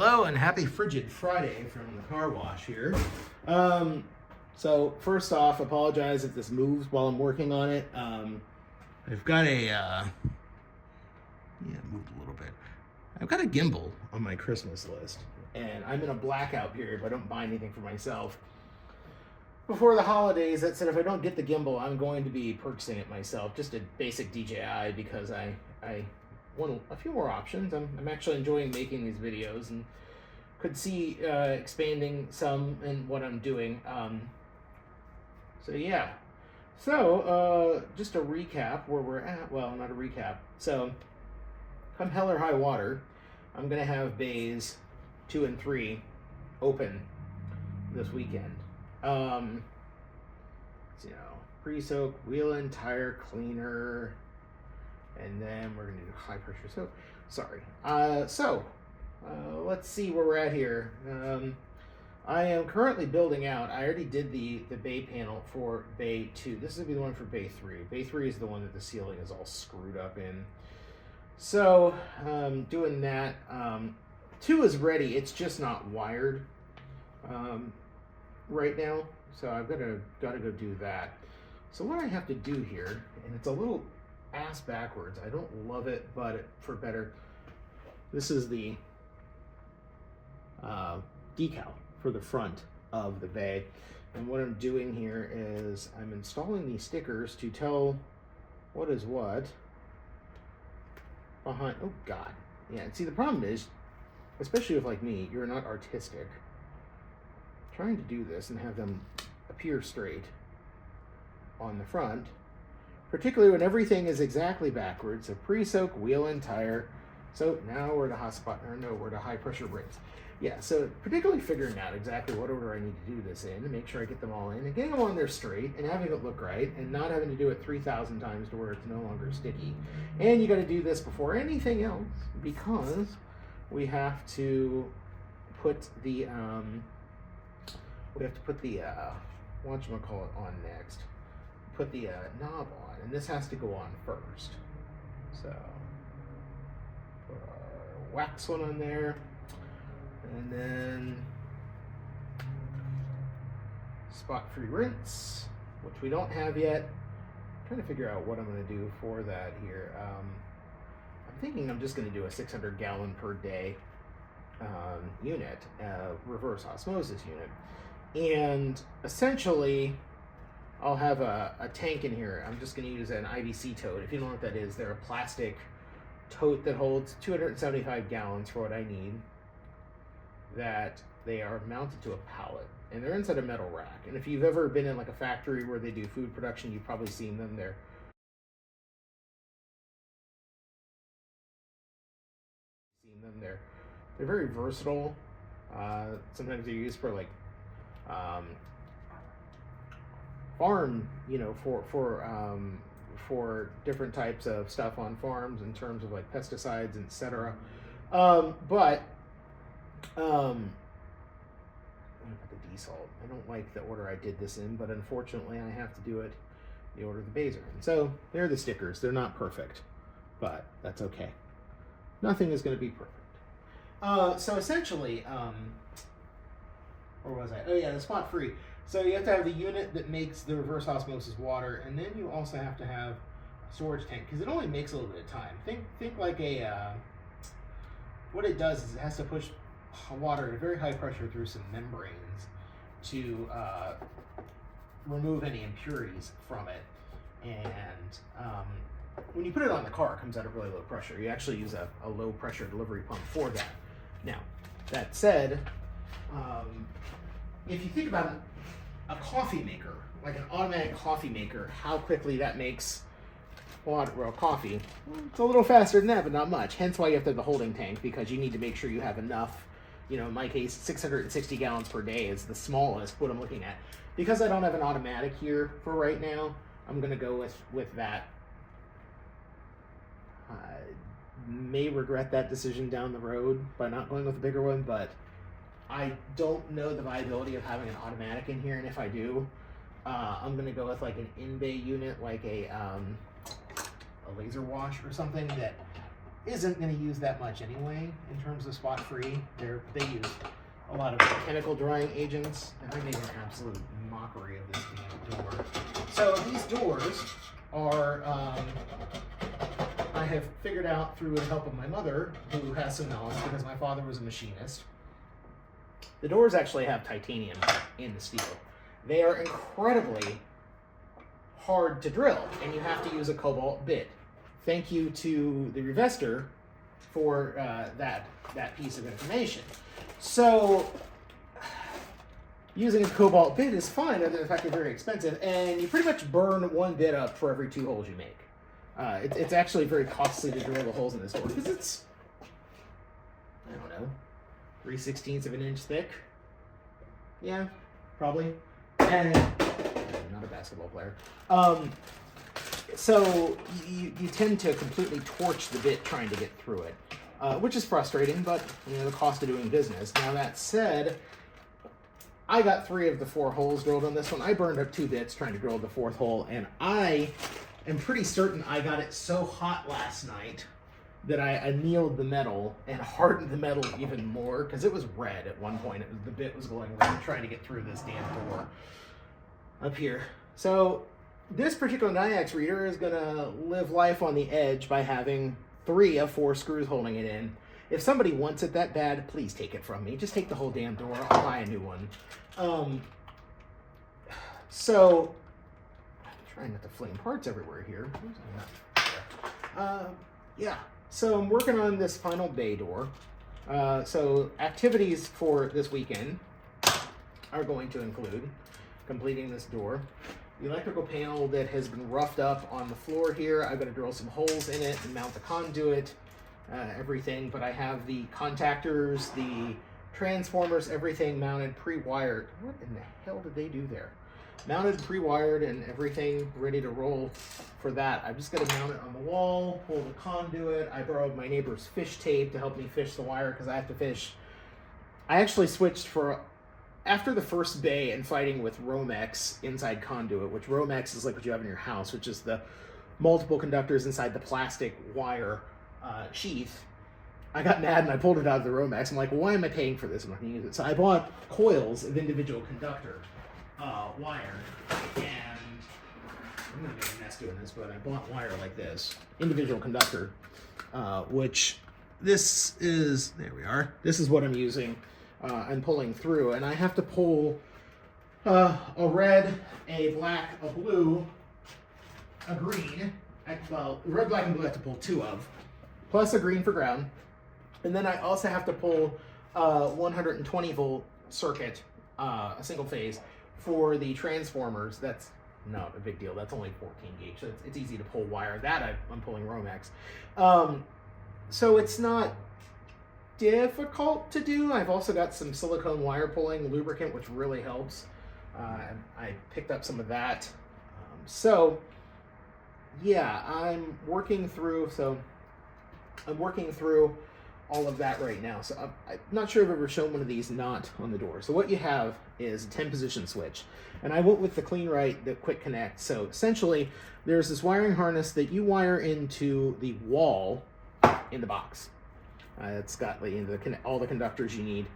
Hello and happy Frigid Friday from the car wash here. So first off, apologize if this moves while I'm working on it. I've got a, yeah, it moved a little bit. I've got a gimbal on my Christmas list, and I'm in a blackout period, but I don't buy anything for myself. Before the holidays, that said, if I don't get the gimbal, I'm going to be purchasing it myself, just a basic DJI, because I want a few more options. I'm actually enjoying making these videos and could see expanding some in what I'm doing. So yeah. So just a recap where we're at. Well, not a recap. So come hell or high water, I'm gonna have bays 2 and 3 open this weekend. Pre-soak, wheel and tire cleaner, and then we're gonna do high pressure soap. Sorry. Let's see where we're at here. I am currently building out. I already did the bay panel for bay 2. This is gonna be the one for bay 3. Bay 3 is the one that the ceiling is all screwed up in. So doing that. 2 is ready. It's just not wired right now. So I've got to go do that. So what I have to do here, and it's a little ass backwards. I don't love it, but for better. This is the decal for the front of the bay. And what I'm doing here is I'm installing these stickers to tell what is what behind. Oh God. Yeah, see, the problem is, especially if, like me, you're not artistic, trying to do this and have them appear straight on the front, particularly when everything is exactly backwards. So pre-soak, wheel and tire. So now we're to hot spot, or no, we're to high pressure brakes. Yeah, so particularly figuring out exactly what order I need to do this in and make sure I get them all in and getting them on there straight and having it look right and not having to do it 3,000 times to where it's no longer sticky. And you got to do this before anything else because we have to put the whatchamacallit on next. Put the knob on, and this has to go on first. So put our wax one on there, and then spot-free rinse, which we don't have yet. I'm trying to figure out what I'm going to do for that here. I'm thinking I'm just going to do a 600 gallon per day unit, reverse osmosis unit, and essentially I'll have a tank in here. I'm just going to use an IBC tote. If you don't know what that is, they're a plastic tote that holds 275 gallons for what I need. That they are mounted to a pallet, and they're inside a metal rack. And if you've ever been in like a factory where they do food production, you've probably seen them there. They're very versatile. Sometimes they're used for like farm, for different types of stuff on farms in terms of like pesticides, etc. I'm gonna put the desalt. I don't like the order I did this in, but unfortunately I have to do it the order the bays are in. So they're the stickers. They're not perfect, but that's okay. Nothing is going to be perfect. So essentially, where was I? Oh yeah, the spot free. So you have to have the unit that makes the reverse osmosis water, and then you also have to have a storage tank because it only makes a little bit of time. Think like a what it does is it has to push water at a very high pressure through some membranes to remove any impurities from it. And when you put it on the car, it comes out at really low pressure. You actually use a low pressure delivery pump for that. Now, that said, if you think about a coffee maker, like an automatic coffee maker, how quickly that makes coffee. It's a little faster than that, but not much. Hence why you have to have the holding tank, because you need to make sure you have enough. In my case, 660 gallons per day is the smallest, what I'm looking at. Because I don't have an automatic here for right now, I'm going to go with that. I may regret that decision down the road by not going with a bigger one, but I don't know the viability of having an automatic in here, and if I do, I'm going to go with like an in-bay unit, like a laser wash or something that isn't going to use that much anyway in terms of spot free. They use a lot of chemical drying agents, and I made an absolute mockery of this damn door. So these doors are, I have figured out through the help of my mother, who has some knowledge because my father was a machinist. The doors actually have titanium in the steel. They are incredibly hard to drill, and you have to use a cobalt bit. Thank you to the revester for that piece of information. So using a cobalt bit is fine, other than the fact they're very expensive, and you pretty much burn one bit up for every 2 holes you make. It's actually very costly to drill the holes in this door because it's, I don't know, 3/16 of an inch thick. Yeah, probably. And I'm not a basketball player. So you tend to completely torch the bit trying to get through it, which is frustrating, but the cost of doing business. Now that said, I got 3 of the 4 holes drilled on this one. I burned up 2 bits trying to drill the 4th hole, and I am pretty certain I got it so hot last night that I annealed the metal and hardened the metal even more, because it was red at one point. The bit was glowing red trying to get through this damn door up here. So this particular NIAX reader is going to live life on the edge by having 3 of 4 screws holding it in. If somebody wants it that bad, please take it from me. Just take the whole damn door. I'll buy a new one. So I'm trying not to fling parts everywhere here. Yeah. So I'm working on this final bay door. So activities for this weekend are going to include completing this door. The electrical panel that has been roughed up on the floor here, I've got to drill some holes in it and mount the conduit, everything, but I have the contactors, the transformers, everything mounted, pre-wired. What in the hell did they do there? Mounted, pre-wired, and everything ready to roll for that. I've just got to mount it on the wall, pull the conduit. I borrowed my neighbor's fish tape to help me fish the wire because I have to fish. I actually switched after the first bay and fighting with Romex inside conduit, which Romex is like what you have in your house, which is the multiple conductors inside the plastic wire sheath. I got mad and I pulled it out of the Romex. I'm like, well, why am I paying for this? I'm not going to use it. So I bought coils of individual conductor wire, and I'm going to make a mess doing this, but I bought wire like this, individual conductor, which this is, there we are. This is what I'm using. I'm pulling through, and I have to pull a red, a black, a blue, a green. Well, red, black, and blue I have to pull 2 of, plus a green for ground. And then I also have to pull a 120 volt circuit, a single phase, for the transformers. That's not a big deal. That's only 14 gauge, so it's easy to pull wire. That I'm pulling Romex. So it's not difficult to do. I've also got some silicone wire pulling lubricant, which really helps. I picked up some of that. So yeah, I'm working through all of that right now. So I'm not sure if I've ever shown one of these not on the door. So what you have is a 10 position switch, and I went with the CleanRite, the quick connect. So essentially there's this wiring harness that you wire into the wall in the box. It's got all the conductors you need,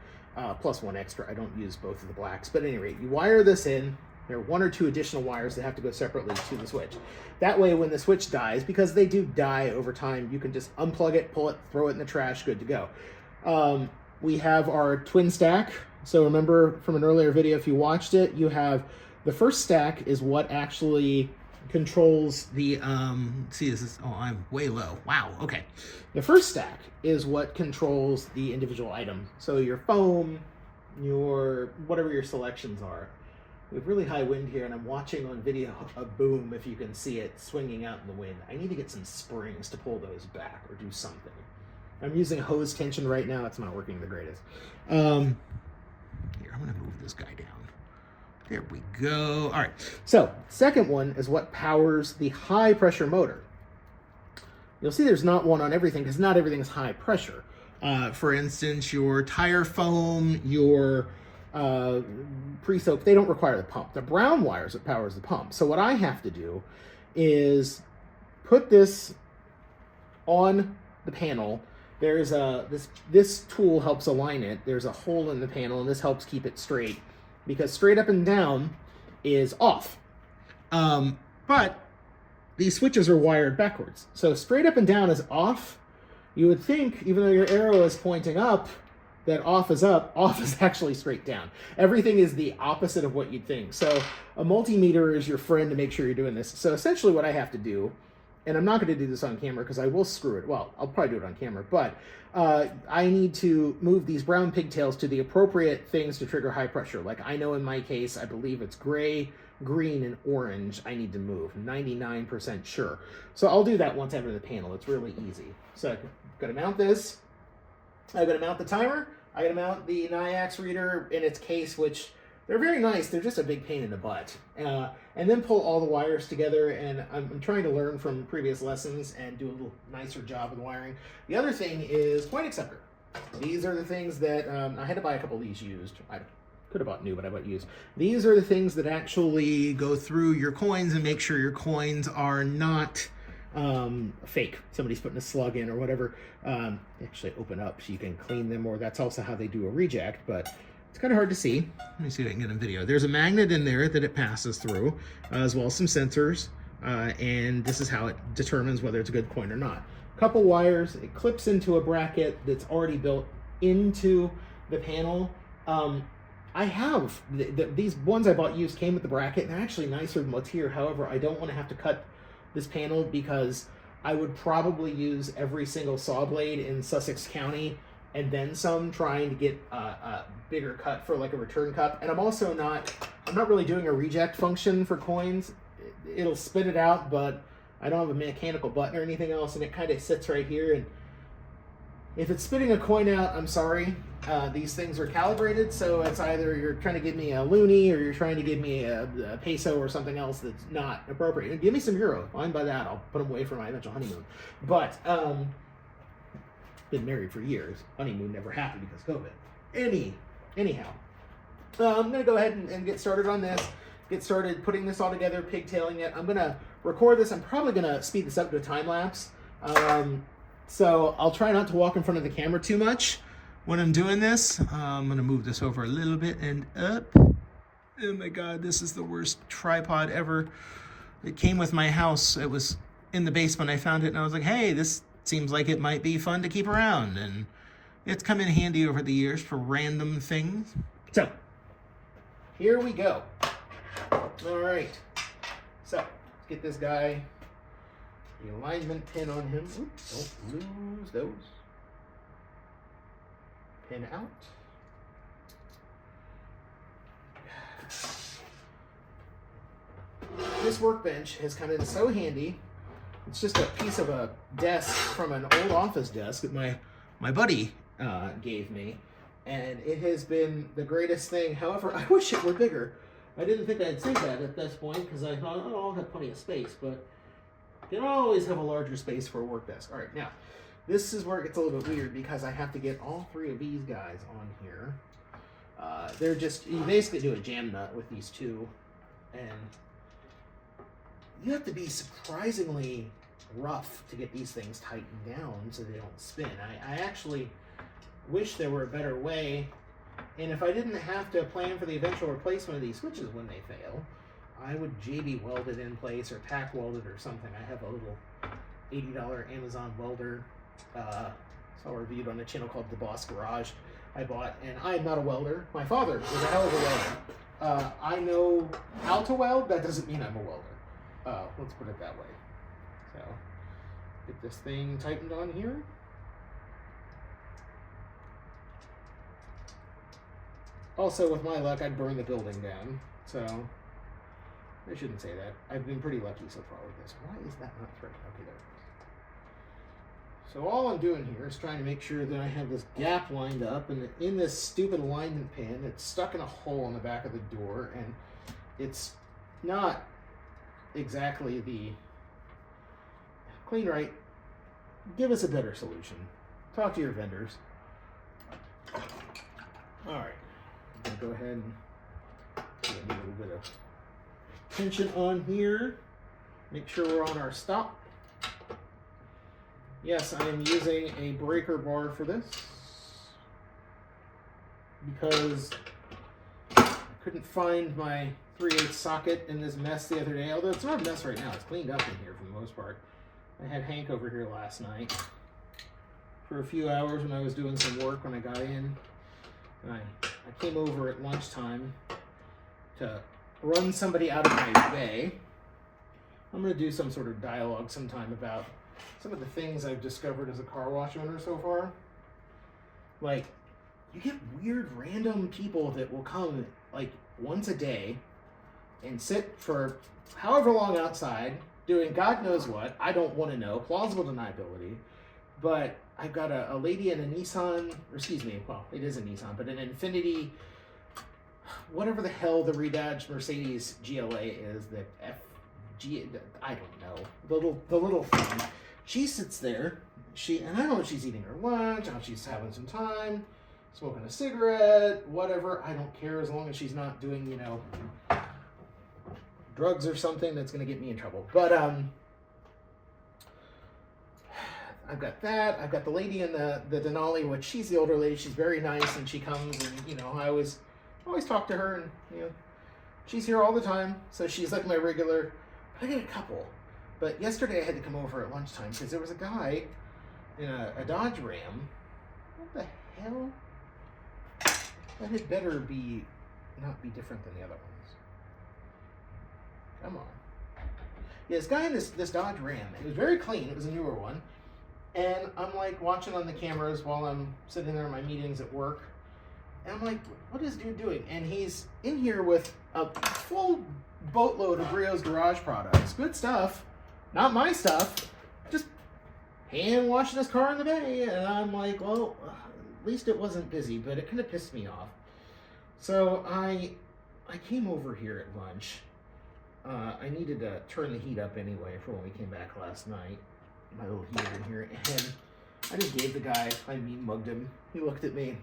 plus 1 extra. I don't use both of the blacks, but at any rate, you wire this in. There are 1 or 2 additional wires that have to go separately to the switch. That way, when the switch dies, because they do die over time, you can just unplug it, pull it, throw it in the trash, good to go. We have our twin stack. So remember from an earlier video, if you watched it, you have the first stack is what actually controls the, see, this is, oh, I'm way low. Wow, okay. The first stack is what controls the individual item. So your foam, whatever your selections are. We have really high wind here, and I'm watching on video a boom, if you can see it, swinging out in the wind. I need to get some springs to pull those back or do something. I'm using hose tension right now. It's not working the greatest. Here, I'm going to move this guy down. There we go. All right. So second one is what powers the high pressure motor. You'll see there's not one on everything because not everything is high pressure. For instance, your tire foam, your pre-soak, they don't require the pump. The brown wire is what powers the pump. So what I have to do is put this on the panel, there's this tool helps align it. There's a hole in the panel, and this helps keep it straight, because straight up and down is off. But these switches are wired backwards. So straight up and down is off. You would think, even though your arrow is pointing up, that off is up. Off is actually straight down. Everything is the opposite of what you'd think. So a multimeter is your friend to make sure you're doing this. So essentially what I have to do, and I'm not going to do this on camera because I will screw it. Well, I'll probably do it on camera, but I need to move these brown pigtails to the appropriate things to trigger high pressure. Like I know in my case, I believe it's gray, green, and orange I need to move. 99% sure. So I'll do that once I have the panel. It's really easy. So I'm going to mount this. I'm going to mount the timer. I'm going to mount the Niax reader in its case, which they're very nice. They're just a big pain in the butt. And then pull all the wires together. And I'm trying to learn from previous lessons and do a little nicer job with wiring. The other thing is coin acceptor. These are the things that I had to buy a couple of these used. I could have bought new, but I bought used. These are the things that actually go through your coins and make sure your coins are not fake. Somebody's putting a slug in or whatever. They actually open up so you can clean them, or that's also how they do a reject, but it's kind of hard to see. Let me see if I can get a video. There's a magnet in there that it passes through, as well as some sensors, and this is how it determines whether it's a good coin or not. Couple wires, it clips into a bracket that's already built into the panel. I have, these ones I bought used came with the bracket, and they're actually nicer than what's here. However, I don't want to have to cut this panel because I would probably use every single saw blade in Sussex County and then some, trying to get a bigger cut for like a return cup. And I'm not really doing a reject function for coins. It'll spit it out, but I don't have a mechanical button or anything else, and it kind of sits right here. And if it's spitting a coin out, I'm sorry. These things are calibrated, so it's either you're trying to give me a loonie or you're trying to give me a peso or something else that's not appropriate. And give me some euro. Fine by that. I'll put them away for my eventual honeymoon. But been married for years. Honeymoon never happened because COVID. Anyhow, I'm gonna go ahead and get started on this. Get started putting this all together, pigtailing it. I'm gonna record this. I'm probably gonna speed this up to a time lapse. So I'll try not to walk in front of the camera too much when I'm doing this. I'm gonna move this over a little bit and up. Oh my God, this is the worst tripod ever. It came with my house. It was in the basement. I found it and I was like, hey, this seems like it might be fun to keep around. And it's come in handy over the years for random things. So here we go. All right. So let's get this guy, the alignment pin on him. Oops, don't lose those. Pin out. This workbench has come in so handy. It's just a piece of a desk from an old office desk that my buddy gave me, and it has been the greatest thing. However, I wish it were bigger. I didn't think I'd say that at this point because I thought, oh, I'll have plenty of space, but you don't always have a larger space for a work desk. All right, now, this is where it gets a little bit weird because I have to get all three of these guys on here. They're just, you basically do a jam nut with these two, and you have to be surprisingly rough to get these things tightened down so they don't spin. I actually wish there were a better way, and if I didn't have to plan for the eventual replacement of these switches when they fail, I would JB weld it in place or tack weld it or something. I have a little $80 Amazon welder, saw reviewed on a channel called The Boss Garage, I bought, and I'm not a welder. My father was a hell of a welder. I know how to weld, that doesn't mean I'm a welder. Let's put it that way. So, get this thing tightened on here. Also, with my luck, I'd burn the building down. So, I shouldn't say that. I've been pretty lucky so far with this. Why is that not threaded? Okay, there it is. So all I'm doing here is trying to make sure that I have this gap lined up, and in this stupid alignment pin, it's stuck in a hole in the back of the door, and it's not exactly the clean right. Give us a better solution. Talk to your vendors. All right, I'm gonna go ahead and get a little bit of tension on here. Make sure we're on our stop. Yes, I am using a breaker bar for this because I couldn't find my 3/8 socket in this mess the other day. Although it's not a mess right now, it's cleaned up in here for the most part. I had Hank over here last night for a few hours when I was doing some work when I got in. And I came over at lunchtime to run somebody out of my bay. I'm going to do some sort of dialogue sometime about some of the things I've discovered as a car wash owner so far. Like, you get weird random people that will come like once a day and sit for however long outside doing God knows what. I don't want to know. Plausible deniability. But I've got a lady in a Nissan, or excuse me, well, it is a Nissan, but an Infiniti, whatever the hell the rebadged Mercedes GLA is, the FG, I don't know, the little thing. She sits there, and I don't know if she's eating her lunch, how she's having some time, smoking a cigarette, whatever. I don't care as long as she's not doing, you know, drugs or something that's going to get me in trouble. But I've got that. I've got the lady in the Denali, which she's the older lady. She's very nice, and she comes, and you know, I always talk to her, and you know, she's here all the time, so she's like my regular. I get a couple, but yesterday I had to come over at lunchtime because there was a guy in a Dodge Ram. What the hell? That had better not be different than the other ones. Come on. Yeah, this guy in this Dodge Ram. It was very clean. It was a newer one. And I'm like watching on the cameras while I'm sitting there in my meetings at work. And I'm like, what is dude doing? And he's in here with a full boatload of Rio's Garage products. Good stuff. Not my stuff. Just hand washing his car in the bay. And I'm like, well, at least it wasn't busy, but it kind of pissed me off. So I came over here at lunch. I needed to turn the heat up anyway for when we came back last night. My little heater in here, and I just gave the guy, I mean mugged him. He looked at me,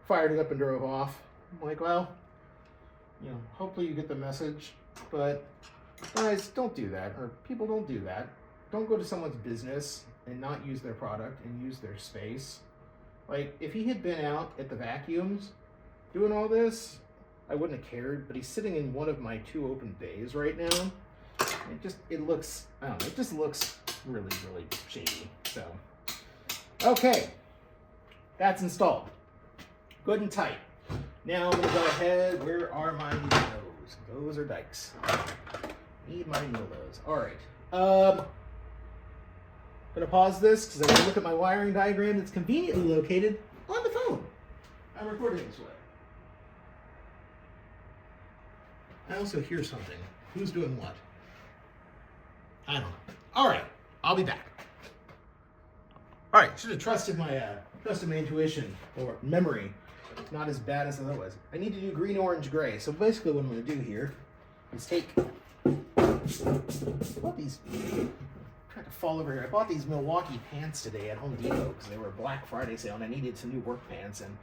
fired it up and drove off. I'm like, well, you know, hopefully you get the message, but guys, don't do that, or people don't do that. Don't go to someone's business and not use their product and use their space. Like, if he had been out at the vacuums doing all this, I wouldn't have cared, but he's sitting in one of my 2 open bays right now. It looks, I don't know, it just looks really, really shady. So, okay, that's good and tight. Now I'm gonna go ahead. Where are my needles? Those are dikes. Need my needles. All right. Gonna pause this because I want to look at my wiring diagram that's conveniently located on the phone. I'm recording this way. I also hear something. Who's doing what? I don't know. All right, I'll be back. All right, should have trusted my intuition or memory. Not as bad as I thought it was. I need to do green, orange, gray. So basically, what I'm going to do here is take. I bought these. Tried to fall over here. I bought these Milwaukee pants today at Home Depot because they were a Black Friday sale, and I needed some new work pants, and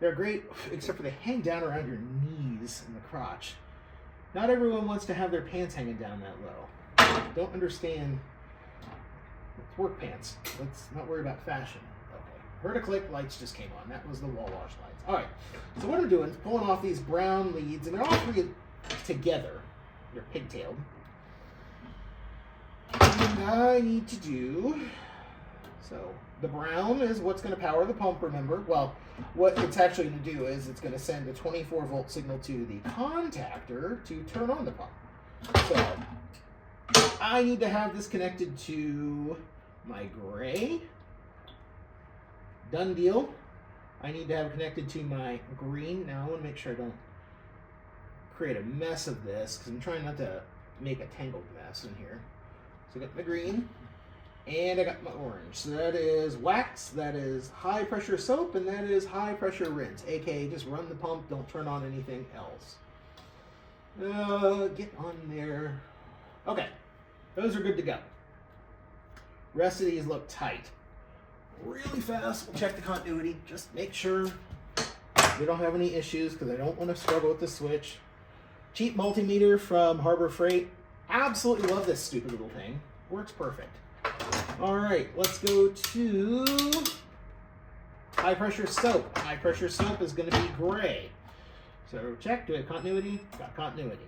they're great, except for they hang down around your knees and the crotch. Not everyone wants to have their pants hanging down that low. Don't understand. It's work pants. Let's not worry about fashion. Okay. Heard a click. Lights just came on. That was the wall wash lights. All right. So what I'm doing is pulling off these brown leads, and they're all 3 together. They're pigtailed. And I need to do. So the brown is what's going to power the pump. Remember. Well, what it's actually going to do is it's going to send a 24-volt signal to the contactor to turn on the pump. So I need to have this connected to my gray. Done deal. I need to have it connected to my green. Now I want to make sure I don't create a mess of this because I'm trying not to make a tangled mess in here. So I got my green and I got my orange. So that is wax, that is high pressure soap, and that is high pressure rinse. AKA just run the pump, don't turn on anything else. Get on there. Okay. Those are good to go. Rest of these look tight. Really fast, we'll check the continuity. Just make sure we don't have any issues because I don't want to struggle with the switch. Cheap multimeter from Harbor Freight. Absolutely love this stupid little thing. Works perfect. All right, let's go to high pressure soap. High pressure soap is going to be gray. So check, do we have continuity? Got continuity.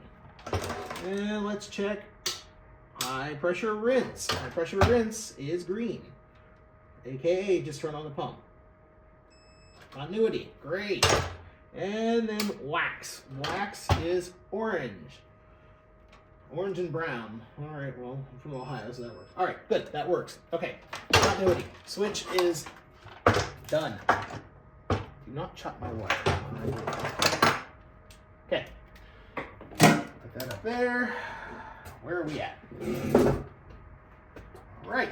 And let's check high pressure rinse. High pressure rinse is green, AKA just turn on the pump. Continuity, great. And then wax. Wax is orange. Orange and brown. All right, well, I'm from Ohio, so that works. All right, good, that works. Okay, continuity. Switch is done. Do not chop my wire. Okay, put that up there. Where are we at? All right.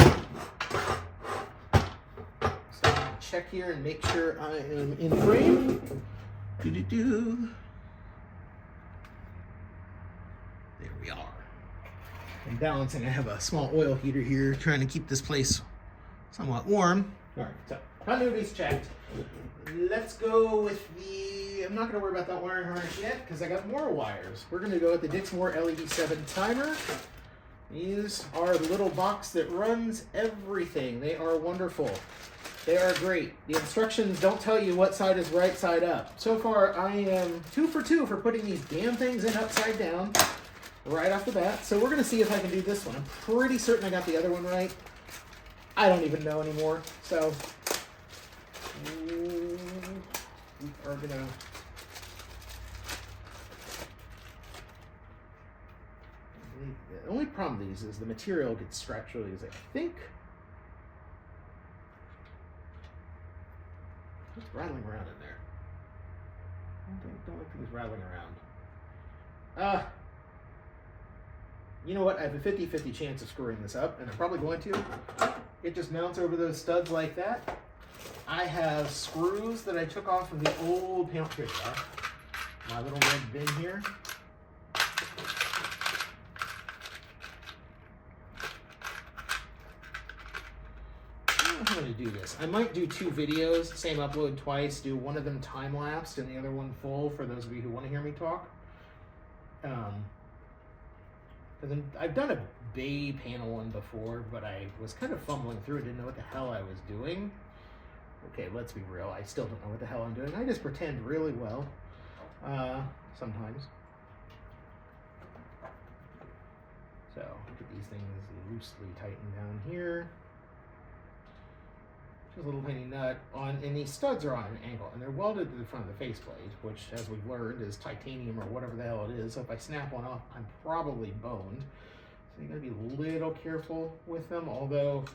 So check here and make sure I am in frame. Do-do-do. There we are. I'm balancing. I have a small oil heater here trying to keep this place somewhat warm. All right, so continuity's checked. Let's go with the, I'm not going to worry about that wiring harness yet because I got more wires. We're going to go with the Dixmoor LED7 timer. These are the little box that runs everything. They are wonderful. They are great. The instructions don't tell you what side is right side up. So far, I am 2 for 2 for putting these damn things in upside down right off the bat. So we're going to see if I can do this one. I'm pretty certain I got the other one right. I don't even know anymore. So we are going to... The only problem with these is the material gets stretched really easy. I think... What's rattling around in there? Don't like things rattling around. You know what? I have a 50-50 chance of screwing this up, and I'm probably going to. It just mounts over those studs like that. I have screws that I took off from the old panel. Here they are. My little red bin here. I'm going to do this. I might do 2 videos, same upload twice, do one of them time-lapsed and the other one full for those of you who want to hear me talk. I've done a bay panel one before, but I was kind of fumbling through it, didn't know what the hell I was doing. Okay, let's be real, I still don't know what the hell I'm doing. I just pretend really well, sometimes. So, get these things loosely tightened down here. Just a little tiny nut on, and these studs are on an angle, and they're welded to the front of the faceplate, which, as we've learned, is titanium or whatever the hell it is. So if I snap one off, I'm probably boned. So you gotta be a little careful with them. Although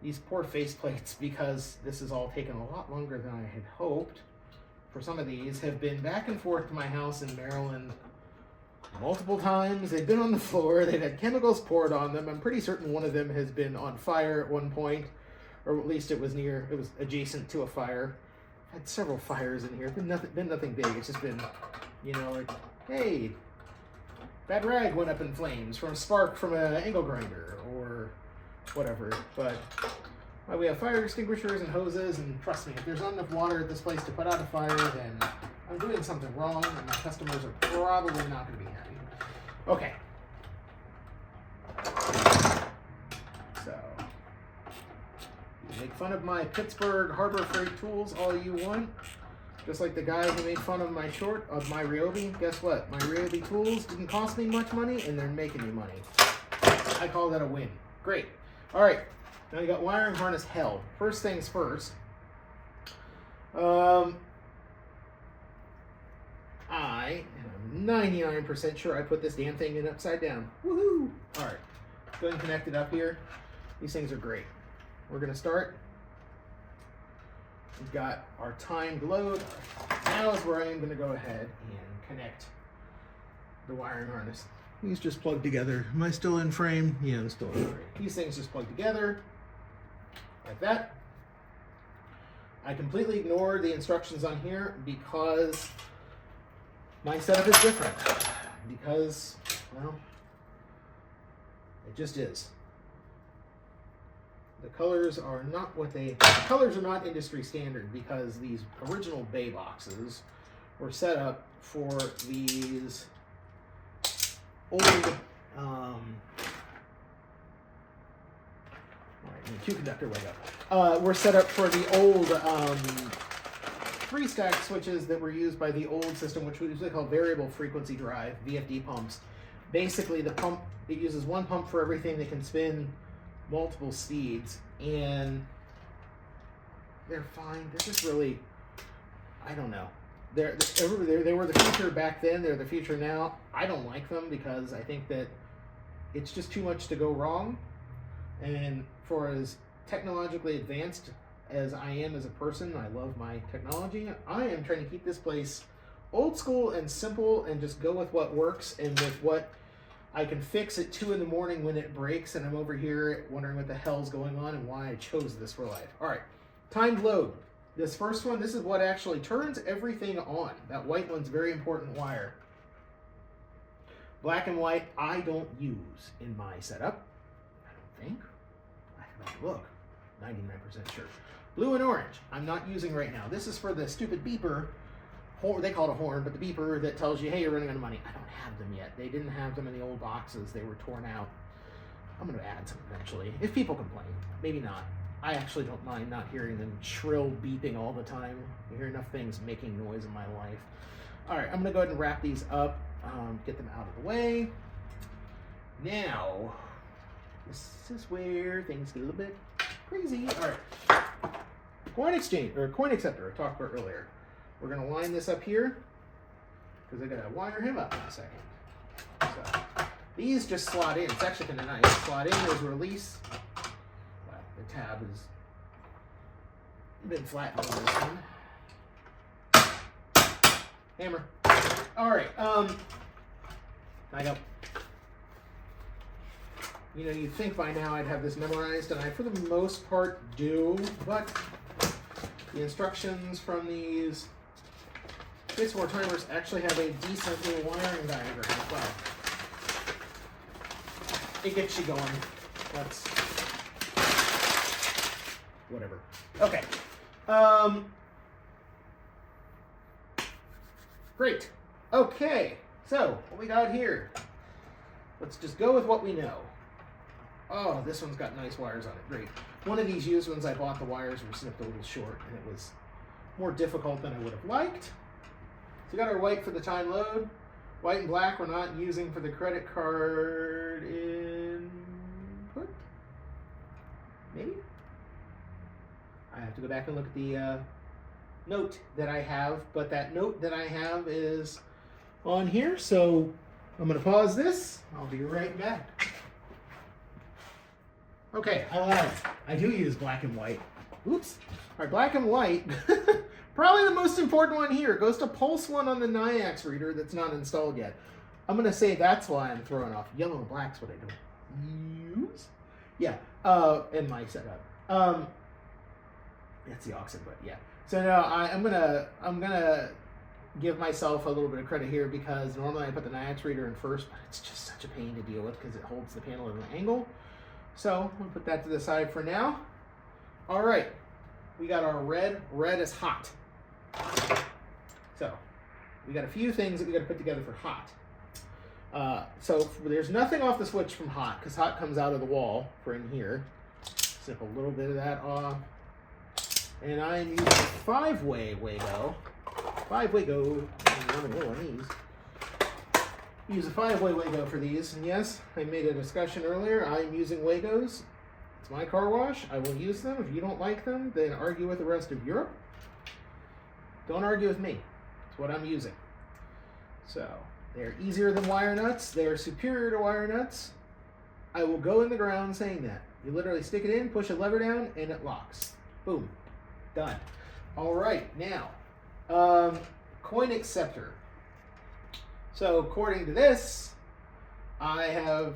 these poor faceplates, because this has all taken a lot longer than I had hoped, for some of these, have been back and forth to my house in Maryland multiple times. They've been on the floor. They've had chemicals poured on them. I'm pretty certain one of them has been on fire at one point. Or at least it was adjacent to a fire. I've had several fires in here. Been nothing big. It's just been, you know, like, hey, that rag went up in flames from a spark from an angle grinder or whatever. But we have fire extinguishers and hoses, and trust me, if there's not enough water at this place to put out a fire, then I'm doing something wrong, and my customers are probably not going to be happy. Okay. So... Make fun of my Pittsburgh Harbor Freight tools all you want. Just like the guy who made fun of my Ryobi. Guess what? My Ryobi tools didn't cost me much money, and they're making me money. I call that a win. Great. All right. Now you got wiring harness held. First things first. I am 99% sure I put this damn thing in upside down. Woohoo! All right. Go ahead and connect it up here. These things are great. We're going to start. We've got our timed load. Now is where I am going to go ahead and connect the wiring harness. These just plug together. Am I still in frame? Yeah, I'm still in frame. These things just plug together like that. I completely ignored the instructions on here because my setup is different. Because, well, it just is. The colors are not industry standard because these original bay boxes were set up for these old, Q-conductor Wago. We're set up for the old 3-stack switches that were used by the old system, which was usually called variable frequency drive, VFD pumps. Basically, the pump, it uses one pump for everything that can spin multiple speeds, and they're fine. They're just really, I don't know. They were the future back then. They're the future now. I don't like them because I think that it's just too much to go wrong. And for as technologically advanced as I am as a person, I love my technology. I am trying to keep this place old school and simple and just go with what works and with what I can fix at 2 in the morning when it breaks and I'm over here wondering what the hell's going on and why I chose this for life. All right, timed load. This first one, this is what actually turns everything on. That white one's very important wire. Black and white, I don't use in my setup. I don't think. I have to look. 99% sure. Blue and orange, I'm not using right now. This is for the stupid beeper. They call it a horn, but the beeper that tells you, hey, you're running out of money. I don't have them yet. They didn't have them in the old boxes. They were torn out. I'm going to add some eventually. If people complain, maybe not. I actually don't mind not hearing them shrill beeping all the time. I hear enough things making noise in my life. All right, I'm going to go ahead and wrap these up, get them out of the way. Now, this is where things get a little bit crazy. All right, coin exchange, or coin acceptor I talked about earlier. We're going to line this up here because I got to wire him up in a second. So, these just slot in. It's actually kind of nice. Slot in, there's release. The tab has been flattened on this one. Hammer. All right. I go. You know, you'd think by now I'd have this memorized, and I, for the most part, do. But the instructions from these Space War timers actually have a decent little wiring diagram as well. It gets you going. That's whatever. Okay. Great. Okay. So, what we got here? Let's just go with what we know. Oh, this one's got nice wires on it. Great. One of these used ones I bought, the wires were snipped a little short, and it was more difficult than I would have liked. So we got our white for the time load. White and black we're not using for the credit card input. Maybe? I have to go back and look at the note that I have, but that note that I have is on here, so I'm going to pause this. I'll be right back. Okay, I lied. I do use black and white. Oops. All right, black and white. Probably the most important one here. It goes to Pulse One on the NIAX reader that's not installed yet. I'm going to say that's why I'm throwing off. Yellow and black's what I don't use. Yeah, in my setup. That's the aux input, yeah. So now I'm gonna give myself a little bit of credit here because normally I put the NIAX reader in first, but it's just such a pain to deal with because it holds the panel at an angle. So we'll put that to the side for now. All right, we got our red. Red is hot. So we got a few things that we got to put together for hot. So there's nothing off the switch from hot because hot comes out of the wall for in here. Snip a little bit of that off. And I'm using a 5-way Wago. 5-way go. Use a 5-way Wago for these. And yes, I made a discussion earlier. I'm using Wagos. It's my car wash. I will use them. If you don't like them, then argue with the rest of Europe. Don't argue with me. It's what I'm using. So, they're easier than wire nuts. They're superior to wire nuts. I will go in the ground saying that. You literally stick it in, push a lever down, and it locks. Boom. Done. All right, now, coin acceptor. So according to this, I have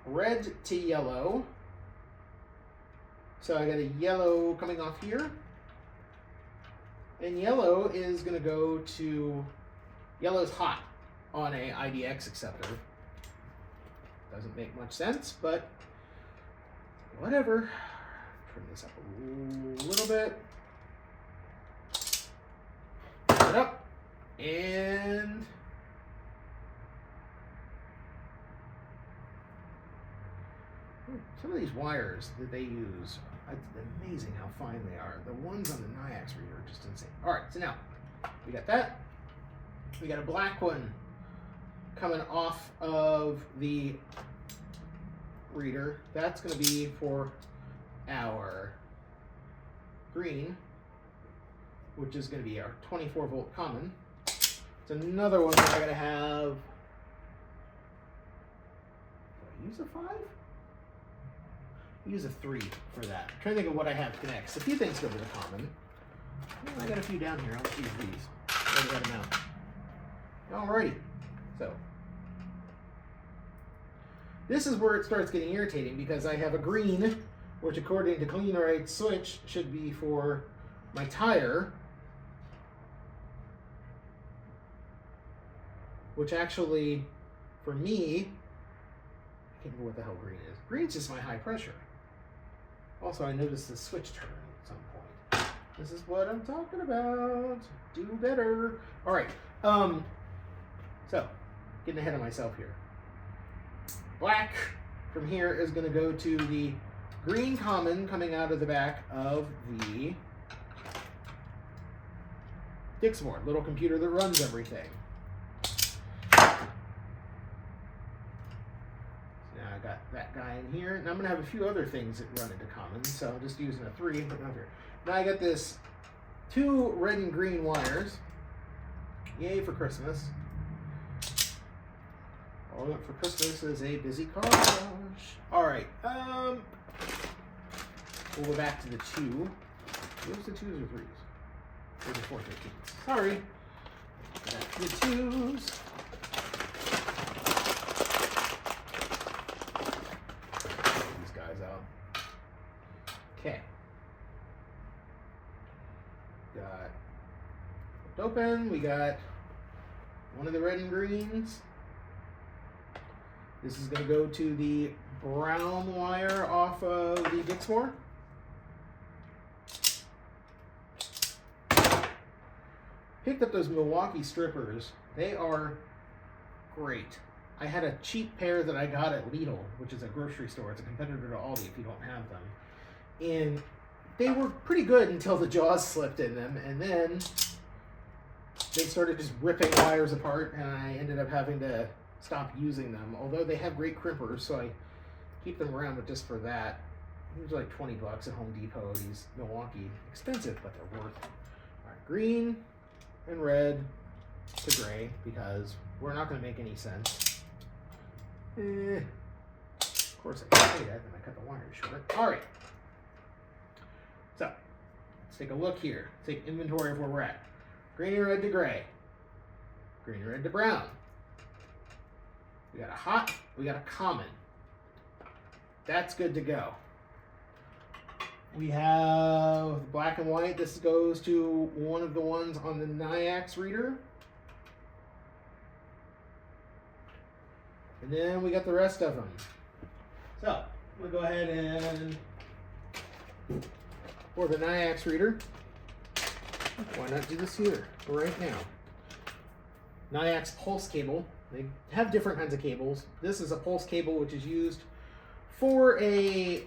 red to yellow. So I got a yellow coming off here. And yellow is going to go to, yellow's hot on a IDX acceptor. Doesn't make much sense, but whatever. Turn this up a little bit. Turn it up. And Some of these wires that they use, it's amazing how fine they are. The ones on the Nyax reader are just insane. All right, so now we got that. We got a black one coming off of the reader. That's going to be for our green, which is going to be our 24 volt common. It's another one that I got to have. Do I use a 5? Use a 3 for that. I'm trying to think of what I have next. A few things go to the common. I got a few down here. I'll use these. I got them out. Alrighty. So this is where it starts getting irritating because I have a green, which according to Clean Right Switch should be for my tire, which actually, for me, I can't remember what the hell green is. Green's just my high pressure. Also, I noticed the switch turn at some point. This is what I'm talking about. Do better. All right. So, getting ahead of myself here. Black from here is going to go to the green common coming out of the back of the Dixmoor, little computer that runs everything. Got that guy in here, and I'm going to have a few other things that run into common, so I'm just using a 3 and putting it over here. Now I got this 2 red and green wires. Yay for Christmas. All I want for Christmas is a busy car wash. Alright, we'll go back to the 2. Where's the 2s or 3s? Or the 4 15s. Sorry. Back to the 2s. Okay. Got it open. We got one of the red and greens. This is going to go to the brown wire off of the Dixmoor. Picked up those Milwaukee strippers. They are great. I had a cheap pair that I got at Lidl, which is a grocery store. It's a competitor to Aldi if you don't have them. And they were pretty good until the jaws slipped in them, and then they started just ripping wires apart, and I ended up having to stop using them. Although they have great crimpers, so I keep them around, but just for that. These are like $20 at Home Depot, these Milwaukee. Expensive, but they're worth it. All right, green and red to gray, because we're not going to make any sense. Of course I can say that, then I cut the wire short. All right. So, let's take a look here. Take inventory of where we're at. Green and red to gray. Green and red to brown. We got a hot, we got a common. That's good to go. We have black and white. This goes to one of the ones on the Nyax reader. And then we got the rest of them. So, we'll go ahead and for the Nyax reader, why not do this here right now? Nyax pulse cable. They have different kinds of cables. This is a pulse cable which is used for a,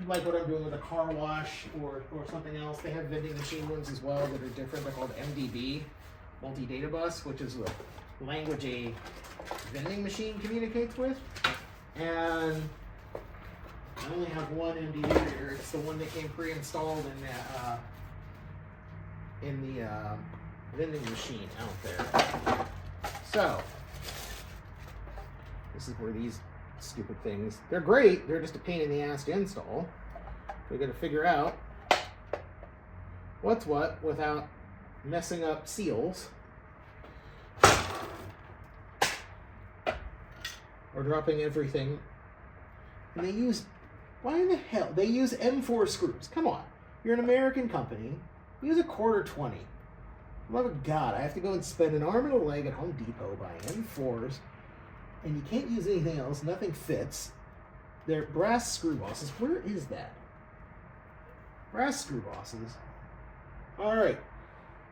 like what I'm doing with a car wash or something else. They have vending machine ones as well that are different. They're called MDB, multi-data bus, which is the language a vending machine communicates with. And I only have one MDB reader. It's the one that came pre-installed in the vending machine out there. So this is where these stupid things, they're great, they're just a pain in the ass to install. We got to figure out what's what without messing up seals or dropping everything. And they use, why the hell? They use M4 screws. Come on. You're an American company. Use a quarter 20. Love of God, I have to go and spend an arm and a leg at Home Depot buying M4s. And you can't use anything else. Nothing fits. They're brass screw bosses. Where is that? Brass screw bosses. All right.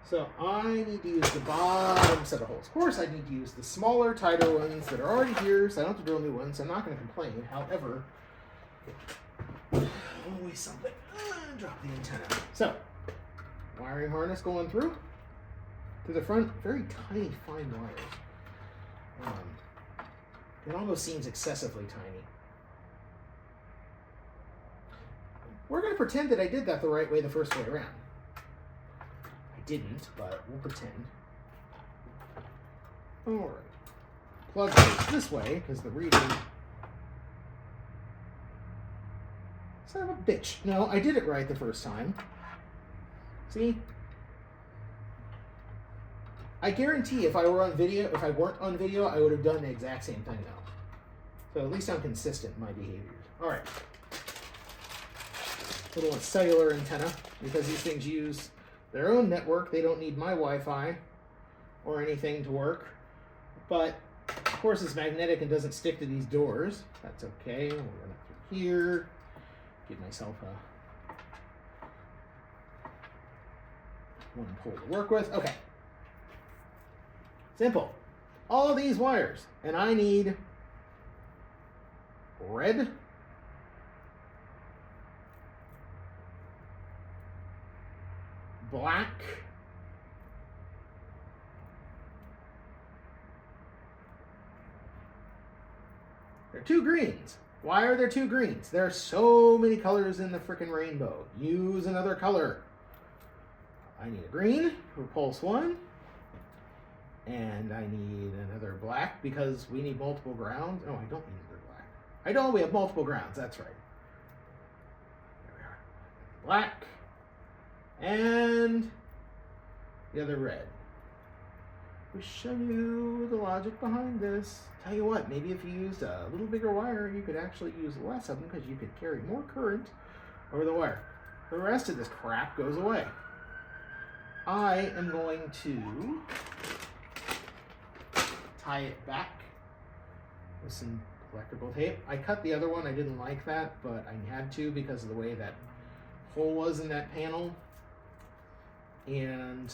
So I need to use the bottom set of holes. Of course, I need to use the smaller, tighter ones that are already here, so I don't have to drill new ones. I'm not going to complain. However, Always something. Drop the antenna. So, wiring harness going through. To the front, very tiny, fine wires. It almost seems excessively tiny. We're going to pretend that I did that the right way the first way around. I didn't, but we'll pretend. Alright. Plug goes this way, because the reader... Son of a bitch. No, I did it right the first time. See? I guarantee if I were on video, if I weren't on video, I would have done the exact same thing though. So at least I'm consistent in my behaviors. Alright. Little cellular antenna, because these things use their own network. They don't need my Wi-Fi or anything to work. But, of course, it's magnetic and doesn't stick to these doors. That's okay. We'll run it through here. Give myself one pole to work with. Okay. Simple. All these wires. And I need red, black, there are 2 greens. Why are there 2 greens? There are so many colors in the frickin' rainbow. Use another color. I need a green for pulse 1. And I need another black because we need multiple grounds. Oh, I don't need another black. I know we have multiple grounds. That's right. There we are. Black. And the other red. We'll show you the logic behind this. Tell you what, maybe if you used a little bigger wire, you could actually use less of them because you could carry more current over the wire. The rest of this crap goes away. I am going to tie it back with some electrical tape. I cut the other one. I didn't like that, but I had to because of the way that hole was in that panel. And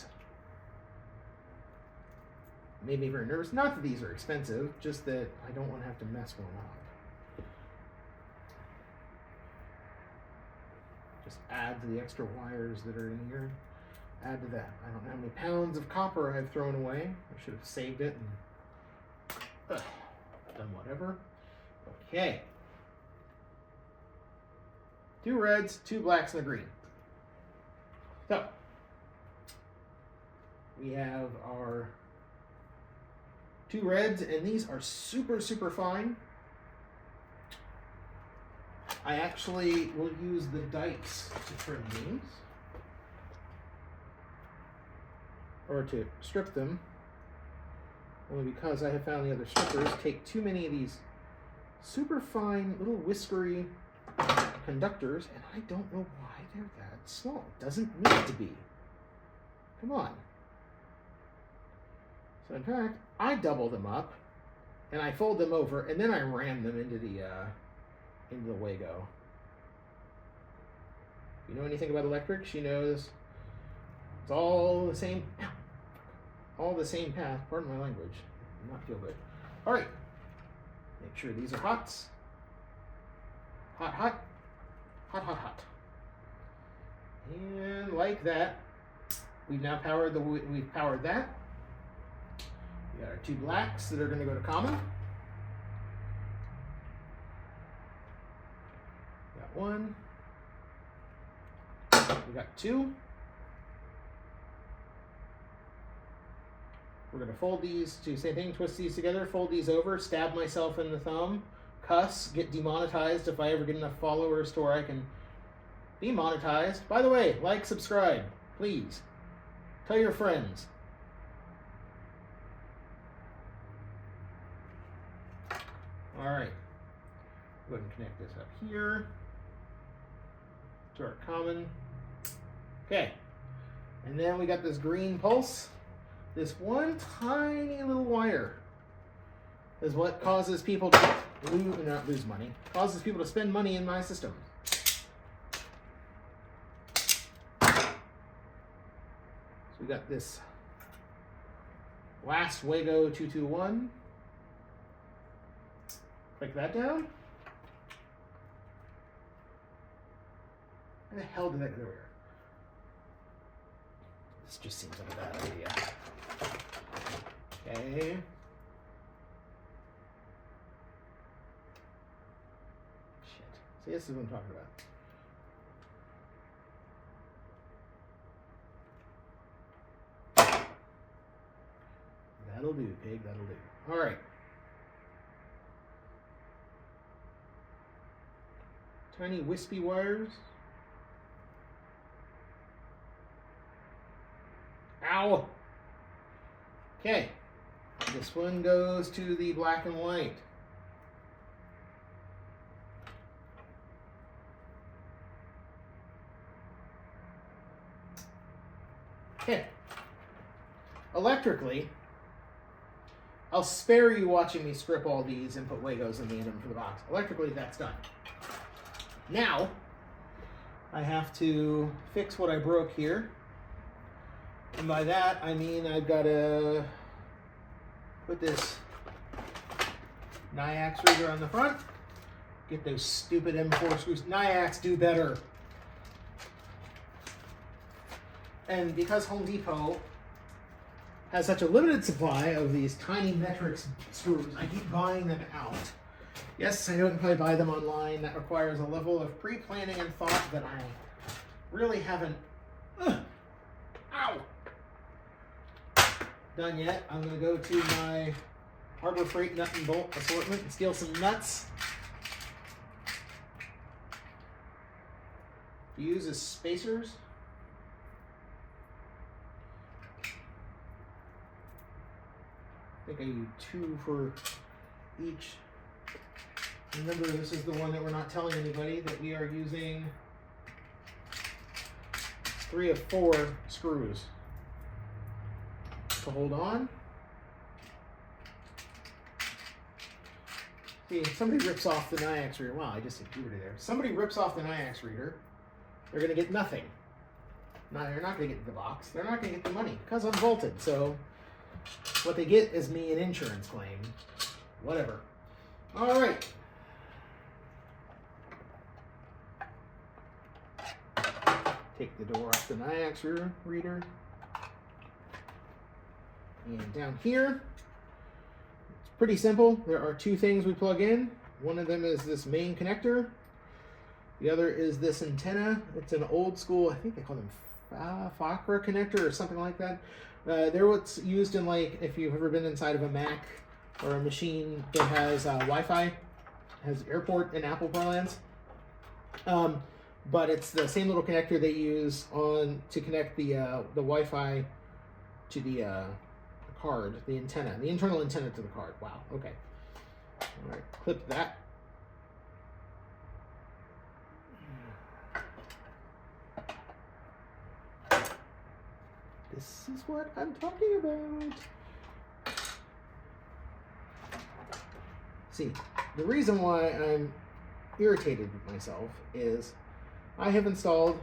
made me very nervous. Not that these are expensive, just that I don't want to have to mess one up. Just add to the extra wires that are in here. Add to that. I don't know how many pounds of copper I've thrown away. I should have saved it and done whatever. Okay. 2 reds, 2 blacks, and a green. So, we have our 2 reds, and these are super, super fine. I actually will use the dikes to trim these. Or to strip them. Only because I have found the other strippers take too many of these super fine, little whiskery conductors, and I don't know why they're that small. It doesn't need to be. Come on. So in fact, I double them up, and I fold them over, and then I ram them into the Wago. If you know anything about electric, she knows it's all the same path. Pardon my language. I do not feel good. All right. Make sure these are hots. Hot, hot, hot, hot, hot. And like that, we've now powered that. We got our 2 blacks that are going to go to common. Got 1. We got 2. We're going to fold these, do the same thing, twist these together, fold these over, stab myself in the thumb, cuss, get demonetized if I ever get enough followers to where I can be monetized. By the way, like, subscribe, please. Tell your friends. All right. Go ahead and connect this up here to our common. Okay. And then we got this green pulse. This one tiny little wire is what causes people to not lose money. Causes people to spend money in my system. So we got this last Wago 221. Click that down. Where the hell did that go? There we are. This just seems like a bad idea. Okay. Shit. See, this is what I'm talking about. That'll do, pig, that'll do. All right. Tiny wispy wires. Ow! Okay. This one goes to the black and white. Okay. Electrically, I'll spare you watching me strip all these and put Legos in the end for the box. Electrically, that's done. Now, I have to fix what I broke here. And by that, I mean I've got to put this Nyax reader on the front. Get those stupid M4 screws. Nyax, do better. And because Home Depot has such a limited supply of these tiny metric screws, I keep buying them out. Yes, I know if I buy them online, that requires a level of pre-planning and thought that I really haven't done yet. I'm going to go to my Harbor Freight nut and bolt assortment and steal some nuts to use as spacers. I think I use 2 for each. Remember, this is the one that we're not telling anybody that we are using 3 of 4 screws to hold on. See, if somebody rips off the Nyax reader, wow, I just said puberty there. Somebody rips off the Nyax reader, they're going to get nothing. No, they're not going to get the box. They're not going to get the money because I'm bolted. So what they get is me an insurance claim. Whatever. All right. Take the door off the Nyax reader. And down here, it's pretty simple. There are 2 things we plug in. One of them is this main connector. The other is this antenna. It's an old school, I think they call them Fakra connector or something like that. They're what's used in, like, if you've ever been inside of a Mac or a machine that has Wi-Fi, has airport and Apple parlance. But it's the same little connector they use to connect the Wi-Fi to the card, the antenna, the internal antenna to the card. Wow. Okay. All right. Clip that. This is what I'm talking about. See, the reason why I'm irritated with myself is I have installed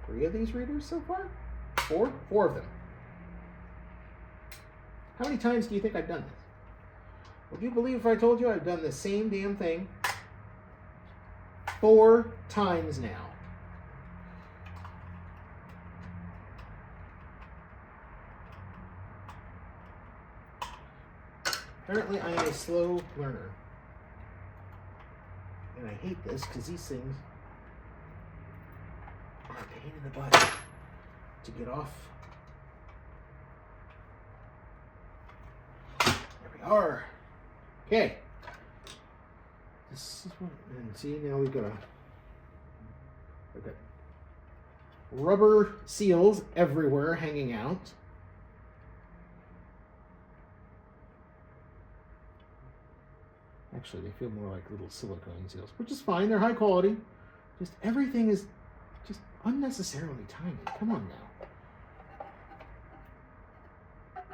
3 of these readers so far? 4? 4 of them. How many times do you think I've done this? Would you believe if I told you I've done the same damn thing 4 times now? Apparently I am a slow learner. And I hate this because these things are a pain in the butt to get off. There we are. Okay. This is what, and see, now we've got rubber seals everywhere hanging out. Actually, they feel more like little silicone seals, which is fine. They're high quality. Just everything is just unnecessarily tiny. Come on now.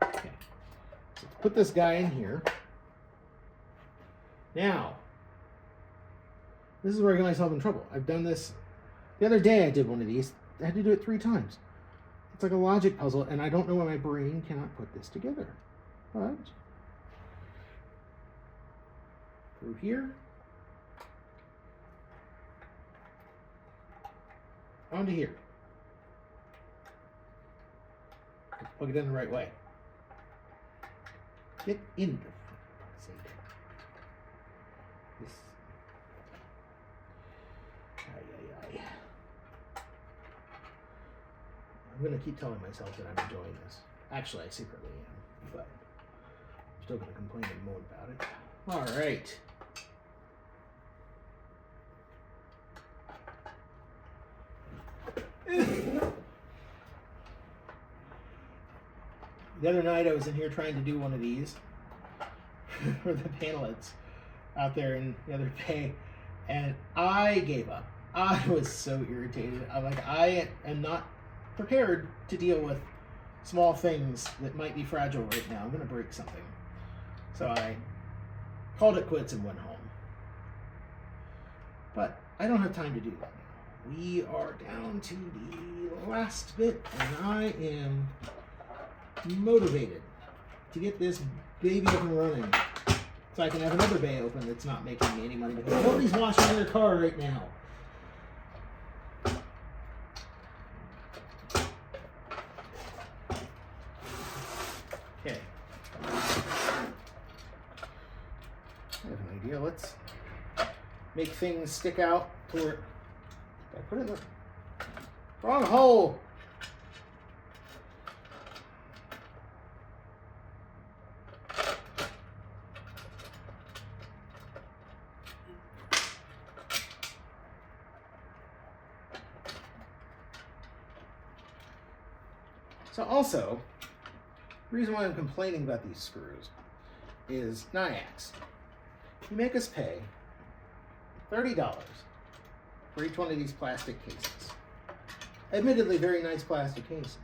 Okay. So let's put this guy in here. Now, this is where I get myself in trouble. I've done this. The other day I did one of these. I had to do it 3 times. It's like a logic puzzle, and I don't know why my brain cannot put this together. But through here, onto here. Plug it in the right way. Get in the sink. This. Ay. I'm gonna keep telling myself that I'm enjoying this. Actually, I secretly am, but I'm still gonna complain and moan about it. All right. The other night I was in here trying to do one of these for the panelists out there in the other bay, and I gave up. I was so irritated. I'm like, I am not prepared to deal with small things that might be fragile right now. I'm going to break something. So I called it quits and went home. But I don't have time to do that now. We are down to the last bit, and I am motivated to get this baby up and running so I can have another bay open that's not making me any money because nobody's washing their car right now. Okay. I have an idea. Let's make things stick out to where I put it in the wrong hole. So also, the reason why I'm complaining about these screws is NIAX. You make us pay $30 for each one of these plastic cases. Admittedly, very nice plastic cases.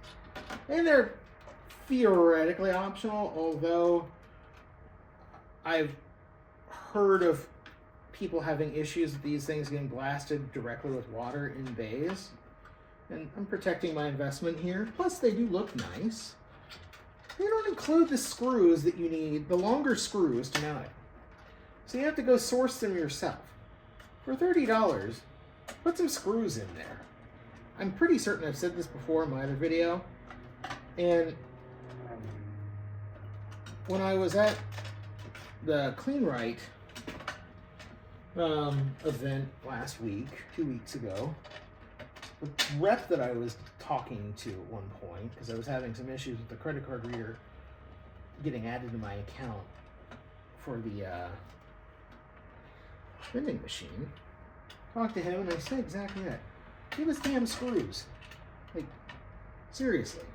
And they're theoretically optional, although I've heard of people having issues with these things getting blasted directly with water in bays. And I'm protecting my investment here. Plus, they do look nice. They don't include the screws that you need, the longer screws to mount it. So you have to go source them yourself. For $30, put some screws in there. I'm pretty certain I've said this before in my other video. And when I was at the Clean Right event last week, 2 weeks ago, the rep that I was talking to at one point, because I was having some issues with the credit card reader getting added to my account for the vending machine, talked to him and I said exactly that. Give us damn screws. Like, seriously.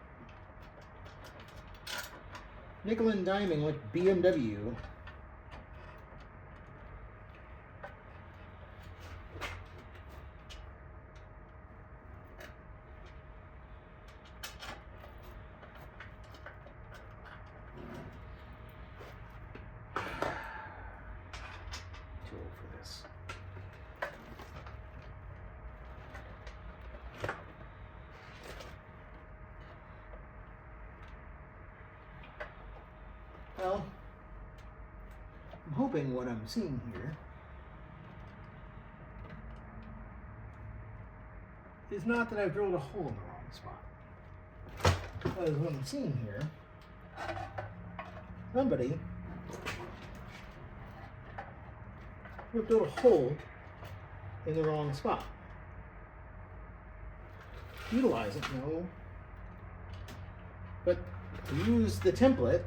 Nickel and diming like BMW. Well, I'm hoping what I'm seeing here is not that I've drilled a hole in the wrong spot. Because what I'm seeing here, somebody ripped out a hole in the wrong spot. Utilize it, no. But use the template.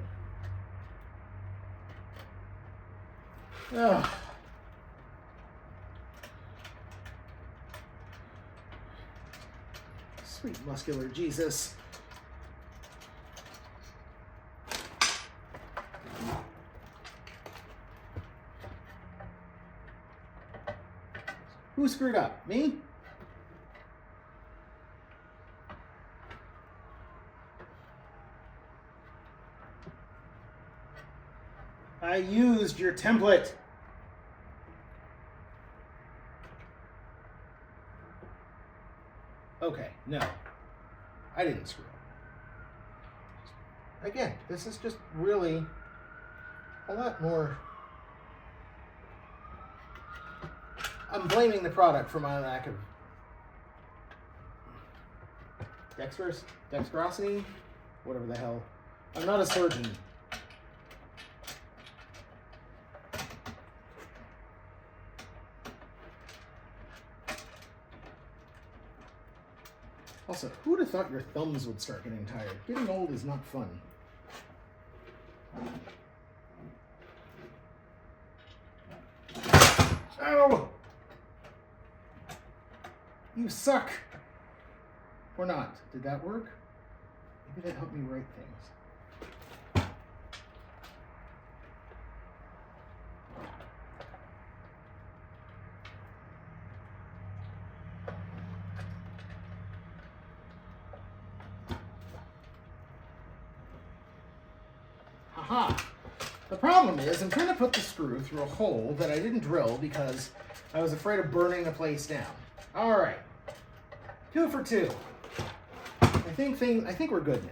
Ugh. Sweet muscular Jesus. Who screwed up? Me? I used your template. Okay, no. I didn't screw up. Again, this is just really a lot more. I'm blaming the product for my lack of dexterosity, whatever the hell. I'm not a surgeon. Also, who would have thought your thumbs would start getting tired? Getting old is not fun. Ow! You suck! Or not. Did that work? Maybe that helped me write things. Haha! The problem is I'm trying to put the screw through a hole that I didn't drill because I was afraid of burning the place down. All right. 2 for 2. I think we're good now.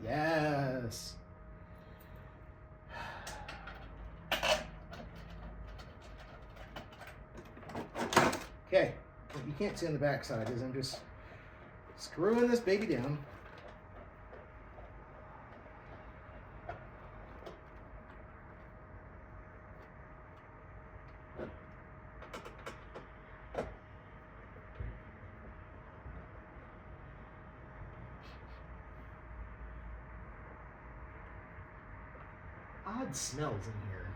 Yes. Okay. What you can't see on the back side is I'm just screwing this baby down. Odd smells in here.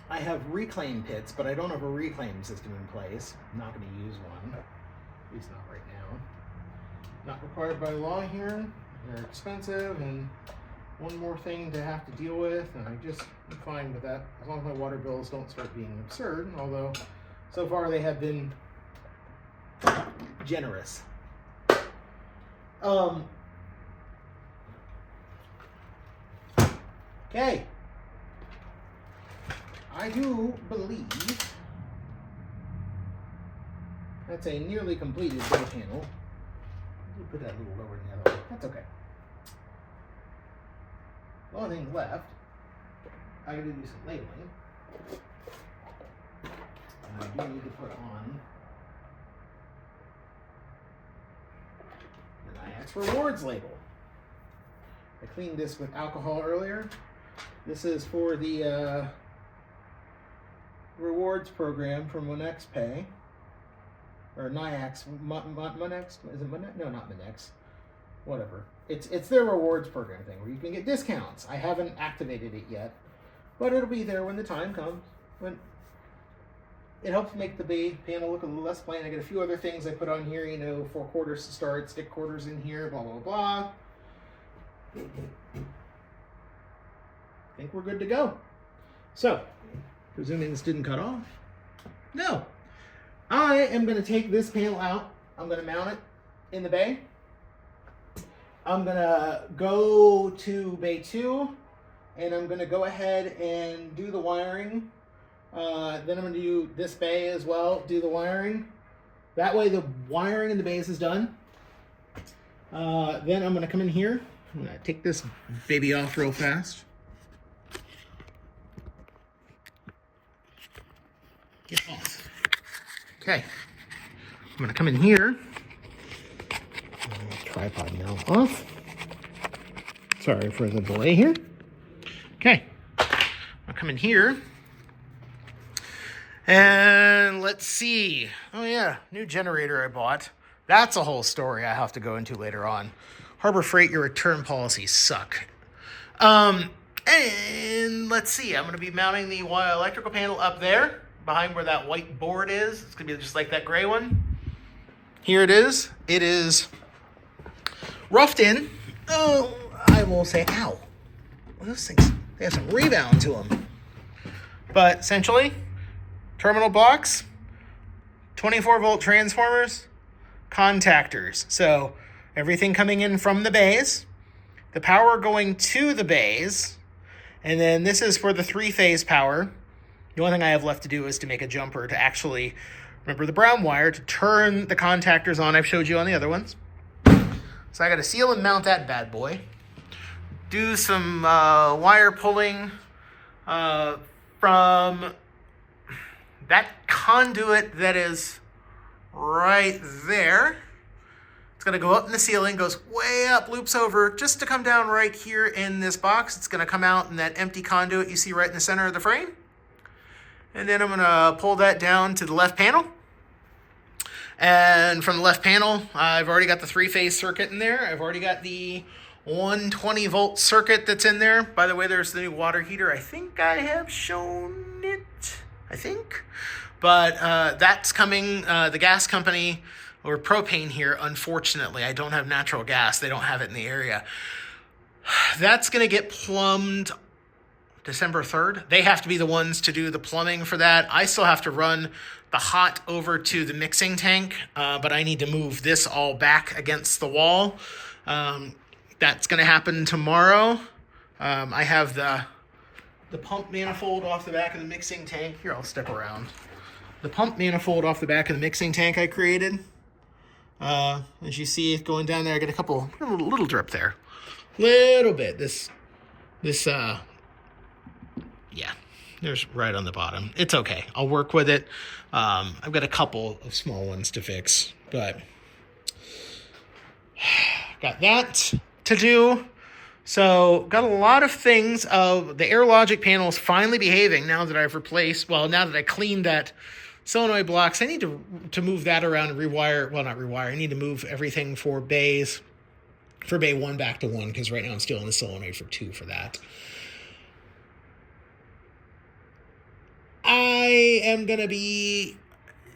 I have reclaim pits, but I don't have a reclaim system in place. I'm not going to use one, at least not right now. Not required by law here. They're expensive and one more thing to have to deal with, and I'm fine with that as long as my water bills don't start being absurd, although so far they have been generous. Okay. I do believe that's a nearly completed door panel. We'll put that a little lower than the other one. That's okay. The only thing left, I gotta do some labeling. And I do need to put on the NIAX Rewards label. I cleaned this with alcohol earlier. This is for the rewards program from Monex Pay. Or NIAX, Monex, is it Monex? No, not Monex. Whatever. It's their rewards program thing where you can get discounts. I haven't activated it yet, but it'll be there when the time comes. When it helps make the panel look a little less plain. I got a few other things I put on here, 4 quarters to start, stick quarters in here, blah, blah, blah. I think we're good to go. So, presuming this didn't cut off. No. I am going to take this panel out. I'm going to mount it in the bay. I'm going to go to bay 2, and I'm going to go ahead and do the wiring. Then I'm going to do this bay as well, do the wiring. That way the wiring in the bays is done. Then I'm going to come in here. I'm going to take this baby off real fast. Get off. Okay. I'm going to come in here. Tripod now off. Sorry for the delay here. Okay. I'll come in here. And let's see. Oh yeah, new generator I bought. That's a whole story I have to go into later on. Harbor Freight, your return policies suck. And let's see. I'm going to be mounting the electrical panel up there, behind where that white board is. It's going to be just like that gray one. Here it is. It is roughed in. Oh, I will say, ow. Those things, they have some rebound to them. But essentially, terminal blocks, 24-volt transformers, contactors. So everything coming in from the bays, the power going to the bays, and then this is for the 3-phase power. The only thing I have left to do is to make a jumper to actually, remember the brown wire, to turn the contactors on. I've showed you on the other ones. So I got to seal and mount that bad boy. Do some wire pulling from that conduit that is right there, it's going to go up in the ceiling, goes way up, loops over, just to come down right here in this box. It's going to come out in that empty conduit you see right in the center of the frame. And then I'm going to pull that down to the left panel. And from the left panel, I've already got the 3-phase circuit in there. I've already got the 120-volt circuit that's in there. By the way, there's the new water heater. I think I have shown it, But that's coming. The gas company, or propane here, unfortunately, I don't have natural gas. They don't have it in the area. That's going to get plumbed December 3rd. They have to be the ones to do the plumbing for that. I still have to run the hot over to the mixing tank, but I need to move this all back against the wall. That's going to happen tomorrow. I have the pump manifold off the back of the mixing tank. Here, I'll step around. The pump manifold off the back of the mixing tank I created. As you see it going down there, I get a little drip there. Little bit. Yeah, there's right on the bottom. It's okay. I'll work with it. I've got a couple of small ones to fix, but got that to do. So got a lot of things. The air logic panel is finally behaving now that I've now that I cleaned that solenoid blocks. I need to move that around and rewire. Well, not rewire. I need to move everything for bay 1 back to 1, because right now I'm still on the solenoid for 2 for that. I am going to be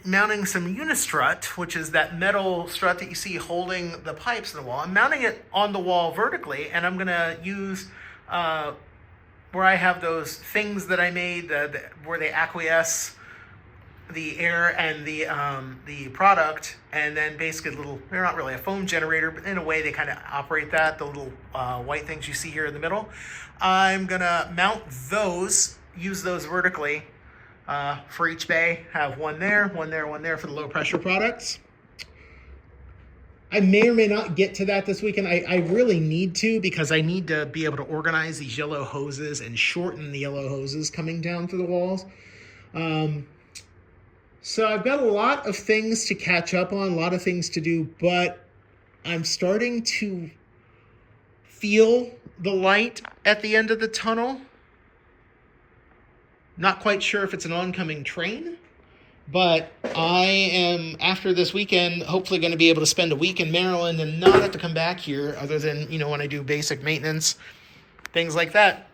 mounting some unistrut, which is that metal strut that you see holding the pipes in the wall. I'm mounting it on the wall vertically, and I'm going to use where I have those things that I made where they acquiesce the air and the product, and then basically they're not really a foam generator, but in a way they kind of operate that, the little white things you see here in the middle. I'm going to mount those, use those vertically for each bay. Have one there for the low pressure products. I may or may not get to that this weekend. I really need to, because I need to be able to organize these yellow hoses and shorten the yellow hoses coming down through the walls. So I've got a lot of things to catch up on, a lot of things to do, but I'm starting to feel the light at the end of the tunnel. Not quite sure if it's an oncoming train, but I am, after this weekend, hopefully going to be able to spend a week in Maryland and not have to come back here, other than, when I do basic maintenance, things like that.